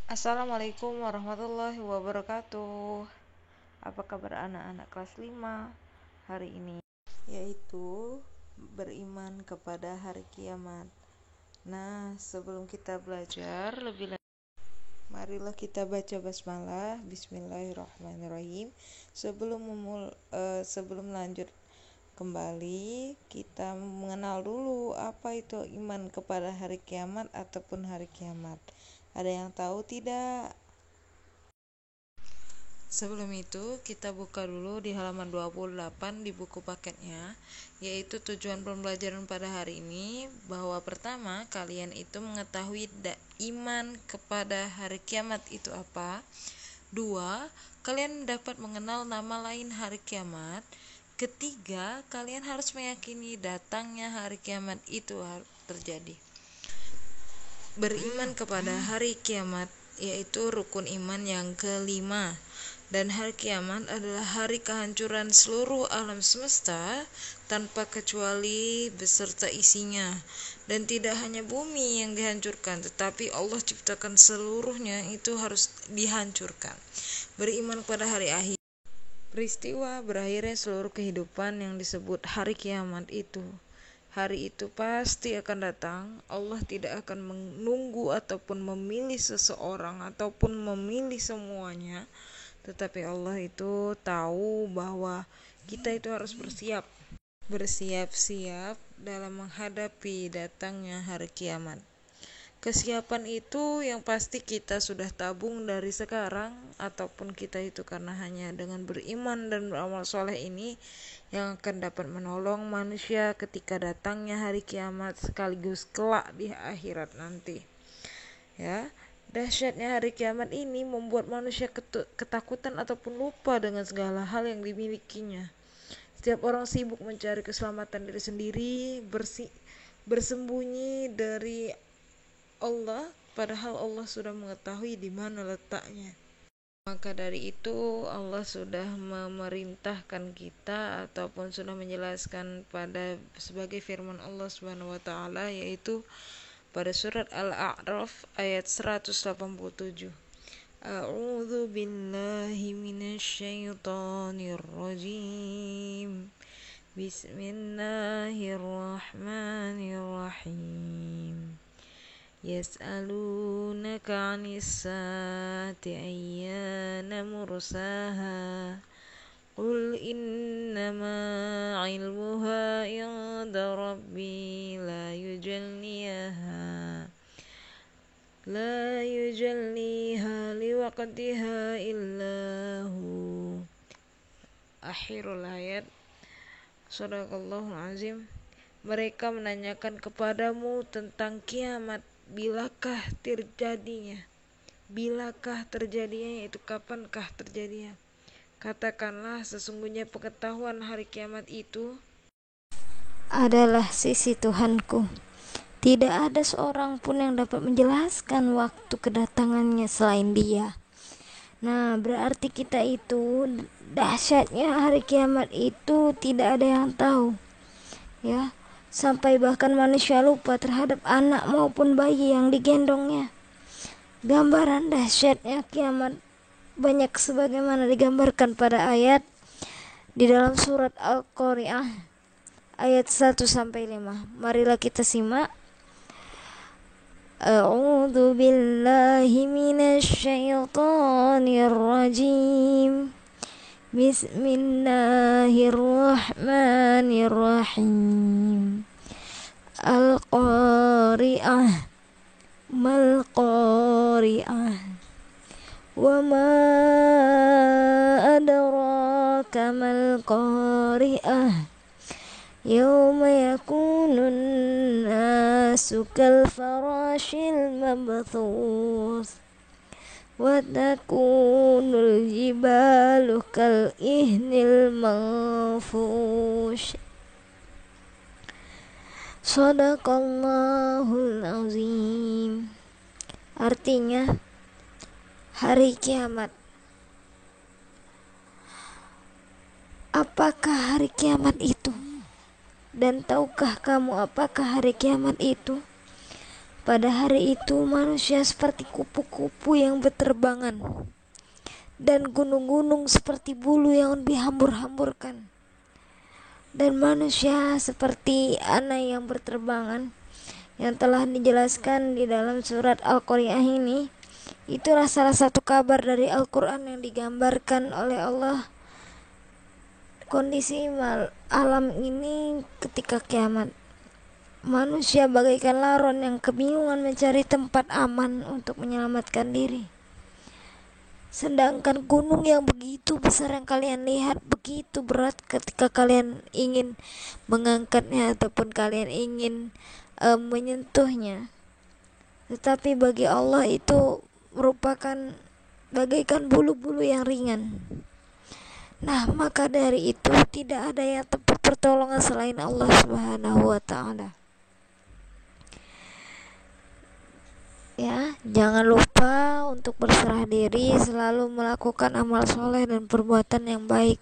Assalamualaikum warahmatullahi wabarakatuh. Apa kabar anak-anak kelas 5 hari ini? Yaitu beriman kepada hari kiamat. Nah, sebelum kita belajar lebih lanjut, marilah kita baca basmalah. Bismillahirrahmanirrahim. Sebelum lanjut kembali, kita mengenal dulu apa itu iman kepada hari kiamat ataupun hari kiamat. Ada yang tahu tidak? Sebelum itu, kita buka dulu di halaman 28 di buku paketnya, yaitu tujuan pembelajaran pada hari ini, bahwa pertama, kalian itu mengetahui iman kepada hari kiamat itu apa. Dua, kalian dapat mengenal nama lain hari kiamat. Ketiga, kalian harus meyakini datangnya hari kiamat itu terjadi. Beriman kepada hari kiamat yaitu rukun iman yang kelima, dan hari kiamat adalah hari kehancuran seluruh alam semesta tanpa kecuali beserta isinya, dan tidak hanya bumi yang dihancurkan, tetapi Allah ciptakan seluruhnya itu harus dihancurkan. Beriman pada hari akhir, peristiwa berakhirnya seluruh kehidupan yang disebut hari kiamat itu. Hari itu pasti akan datang. Allah tidak akan menunggu ataupun memilih seseorang ataupun memilih semuanya, tetapi Allah itu tahu bahwa kita itu harus bersiap-siap dalam menghadapi datangnya hari kiamat. Kesiapan itu yang pasti kita sudah tabung dari sekarang, ataupun kita itu karena hanya dengan beriman dan beramal soleh ini yang akan dapat menolong manusia ketika datangnya hari kiamat sekaligus kelak di akhirat nanti. Ya, dahsyatnya hari kiamat ini membuat manusia ketakutan ataupun lupa dengan segala hal yang dimilikinya. Setiap orang sibuk mencari keselamatan diri sendiri, bersembunyi dari Allah, padahal Allah sudah mengetahui di mana letaknya. Maka dari itu Allah sudah memerintahkan kita ataupun sudah menjelaskan sebagai firman Allah Subhanahu wa taala, yaitu pada surat Al-A'raf ayat 187. A'udzu billahi minasyaitonir rajim. Bismillahirrahmanirrahim. Yas'alunaka 'anis saati ayyana mursaha qul innama 'ilmuha 'inda rabbi la yujalliha liwaqtiha illahu. Akhirul ayat. Shadaqallahul azim. Mereka menanyakan kepadamu tentang kiamat, bilakah terjadinya, yaitu kapankah terjadinya. Katakanlah, sesungguhnya pengetahuan hari kiamat itu adalah sisi Tuhanku. Tidak ada seorang pun yang dapat menjelaskan waktu kedatangannya selain Dia. Nah, berarti kita itu dahsyatnya hari kiamat itu tidak ada yang tahu. Ya, sampai bahkan manusia lupa terhadap anak maupun bayi yang digendongnya. Gambaran dahsyatnya kiamat banyak sebagaimana digambarkan pada ayat di dalam surat Al-Qari'ah ayat 1-5. Marilah kita simak. A'udzu billahi minasyaitonir rajim. Bismillahirrahmanirrahim. Al-Qari'ah mal qari'ah wa ma adraka mal qari'ah yawma yakunun nasu kal farashil mabthus wa takunul jibalu kal ihnil manfush. Shadaqallahul azim. Artinya, hari kiamat. Apakah hari kiamat itu? Dan tahukah kamu apakah hari kiamat itu? Pada hari itu manusia seperti kupu-kupu yang berterbangan, dan gunung-gunung seperti bulu yang dihambur-hamburkan, dan manusia seperti anak yang berterbangan yang telah dijelaskan di dalam surat Al-Qari'ah ini. Itulah salah satu kabar dari Al-Quran yang digambarkan oleh Allah. Kondisi alam ini ketika kiamat, manusia bagaikan laron yang kebingungan mencari tempat aman untuk menyelamatkan diri. Sedangkan gunung yang begitu besar yang kalian lihat begitu berat ketika kalian ingin mengangkatnya ataupun kalian ingin menyentuhnya. Tetapi bagi Allah itu merupakan bagaikan bulu-bulu yang ringan. Nah, maka dari itu tidak ada yang tempat pertolongan selain Allah Subhanahu wa taala. Ya, jangan lupa untuk berserah diri, selalu melakukan amal soleh dan perbuatan yang baik.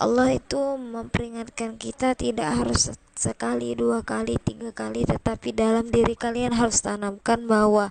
Allah itu memperingatkan kita tidak harus sekali, dua kali, tiga kali, tetapi dalam diri kalian harus tanamkan bahwa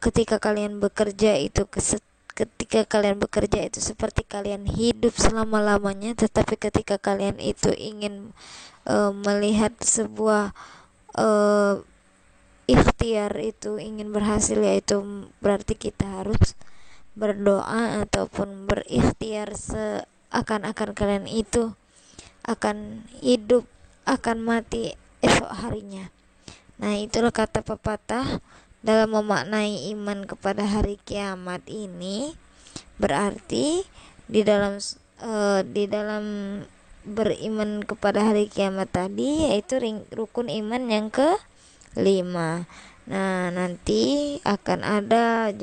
ketika kalian bekerja itu seperti kalian hidup selama-lamanya, tetapi ketika kalian itu ingin melihat sebuah ikhtiar itu ingin berhasil, yaitu berarti kita harus berdoa ataupun berikhtiar seakan-akan kalian itu akan hidup, akan mati esok harinya. Nah, itulah kata pepatah dalam memaknai iman kepada hari kiamat ini. Berarti di dalam beriman kepada hari kiamat tadi yaitu rukun iman yang ke-5. Nah, nanti akan ada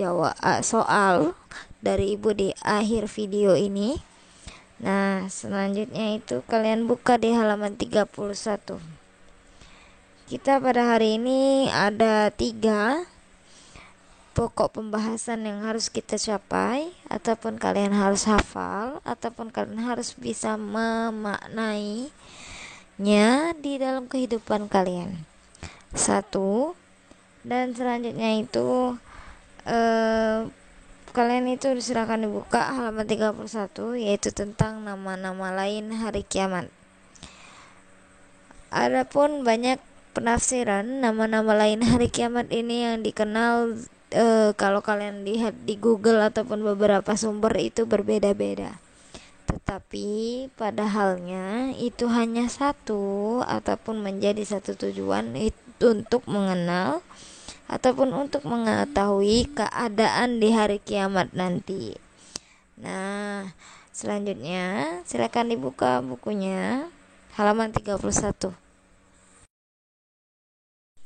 soal dari Ibu di akhir video ini. Nah, selanjutnya itu kalian buka di halaman 31. Kita pada hari ini ada 3 pokok pembahasan yang harus kita capai, ataupun kalian harus hafal, ataupun kalian harus bisa memaknainya di dalam kehidupan kalian. 1. Dan selanjutnya itu kalian itu silakan dibuka halaman 31, yaitu tentang nama-nama lain hari kiamat. Adapun banyak penafsiran nama-nama lain hari kiamat ini yang dikenal, kalau kalian lihat di Google ataupun beberapa sumber itu berbeda-beda. Tetapi pada halnya itu hanya satu ataupun menjadi satu tujuan untuk mengenal ataupun untuk mengetahui keadaan di hari kiamat nanti. Nah, selanjutnya silakan dibuka bukunya halaman 31.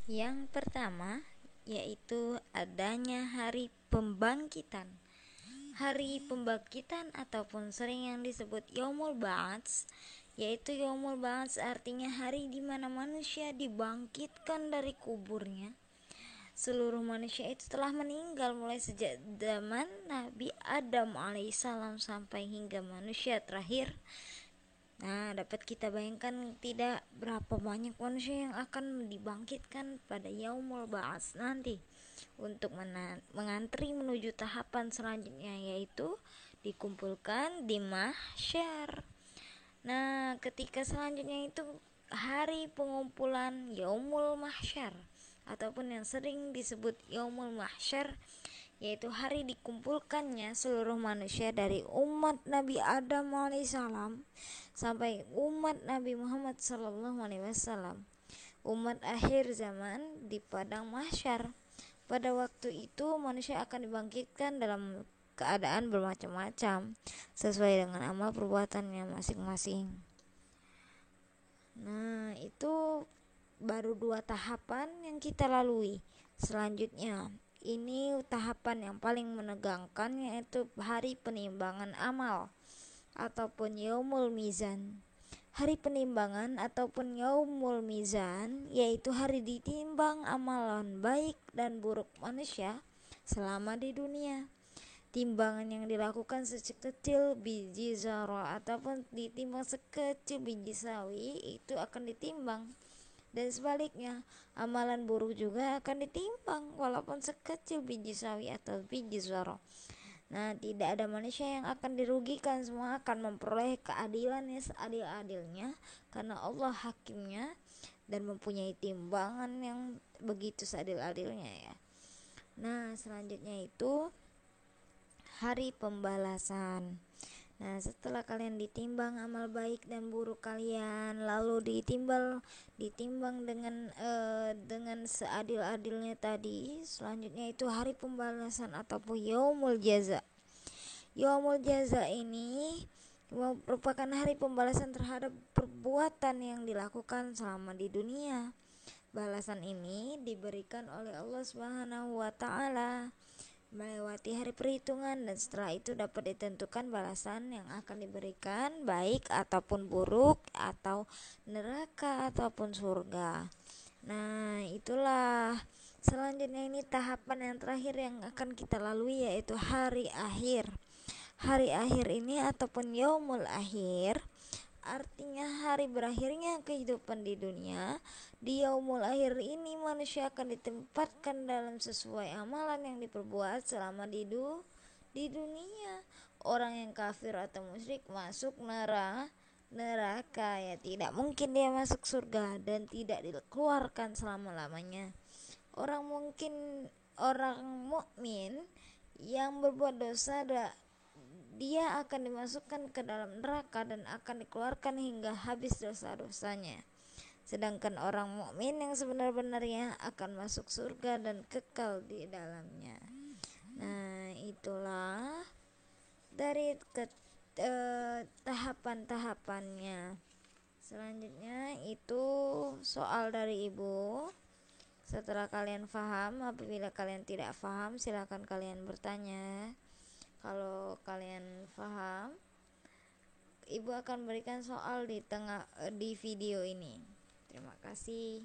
Yang pertama yaitu adanya hari pembangkitan. Hari pembangkitan ataupun sering yang disebut Yaumul Ba'ats, yaitu Yaumul Ba'ats artinya hari di mana manusia dibangkitkan dari kuburnya. Seluruh manusia itu telah meninggal mulai sejak zaman Nabi Adam alaihissalam sampai hingga manusia terakhir. Nah, dapat kita bayangkan tidak berapa banyak manusia yang akan dibangkitkan pada Yaumul Ba'ats nanti untuk mengantri menuju tahapan selanjutnya, yaitu dikumpulkan di mahsyar. Nah, ketika selanjutnya itu hari pengumpulan Yaumul Mahsyar ataupun yang sering disebut Yaumul Mahsyar, yaitu hari dikumpulkannya seluruh manusia dari umat Nabi Adam alaihissalam sampai umat Nabi Muhammad sallallahu alaihi wasallam, umat akhir zaman di padang mahsyar. Pada waktu itu manusia akan dibangkitkan dalam keadaan bermacam-macam sesuai dengan amal perbuatannya masing-masing. Nah, itu baru 2 tahapan yang kita lalui. Selanjutnya, ini tahapan yang paling menegangkan, yaitu hari penimbangan amal ataupun Yaumul Mizan. Hari penimbangan ataupun Yaumul Mizan yaitu hari ditimbang amalan baik dan buruk manusia selama di dunia. Timbangan yang dilakukan sekecil biji zarah ataupun ditimbang sekecil biji sawi itu akan ditimbang Dan sebaliknya, amalan buruk juga akan ditimbang walaupun sekecil biji sawi atau biji zarah. Nah, tidak ada manusia yang akan dirugikan, semua akan memperoleh keadilannya seadil-adilnya karena Allah hakimnya dan mempunyai timbangan yang begitu seadil-adilnya ya. Nah, selanjutnya itu hari pembalasan. Nah, setelah kalian ditimbang amal baik dan buruk kalian, lalu ditimbang dengan seadil-adilnya tadi, selanjutnya itu hari pembalasan ataupun yaumul jaza. Yaumul jaza ini merupakan hari pembalasan terhadap perbuatan yang dilakukan selama di dunia. Balasan ini diberikan oleh Allah Subhanahu wa taala melewati hari perhitungan, dan setelah itu dapat ditentukan balasan yang akan diberikan baik ataupun buruk, atau neraka ataupun surga. Nah, itulah selanjutnya ini tahapan yang terakhir yang akan kita lalui, yaitu hari akhir. Hari akhir ini ataupun yaumul akhir artinya hari berakhirnya kehidupan di dunia. Di yaumul akhir ini manusia akan ditempatkan dalam sesuai amalan yang diperbuat selama di dunia. Orang yang kafir atau musyrik masuk neraka ya, tidak mungkin dia masuk surga dan tidak dikeluarkan selama-lamanya. Orang mukmin yang berbuat dosa dia akan dimasukkan ke dalam neraka dan akan dikeluarkan hingga habis dosa-dosanya. Sedangkan orang mukmin yang sebenar-benarnya akan masuk surga dan kekal di dalamnya. Nah, itulah dari tahapan-tahapannya. Selanjutnya itu soal dari ibu. Setelah kalian paham, apabila kalian tidak paham silakan kalian bertanya. Kalau kalian paham, ibu akan berikan soal di video ini. Terima kasih.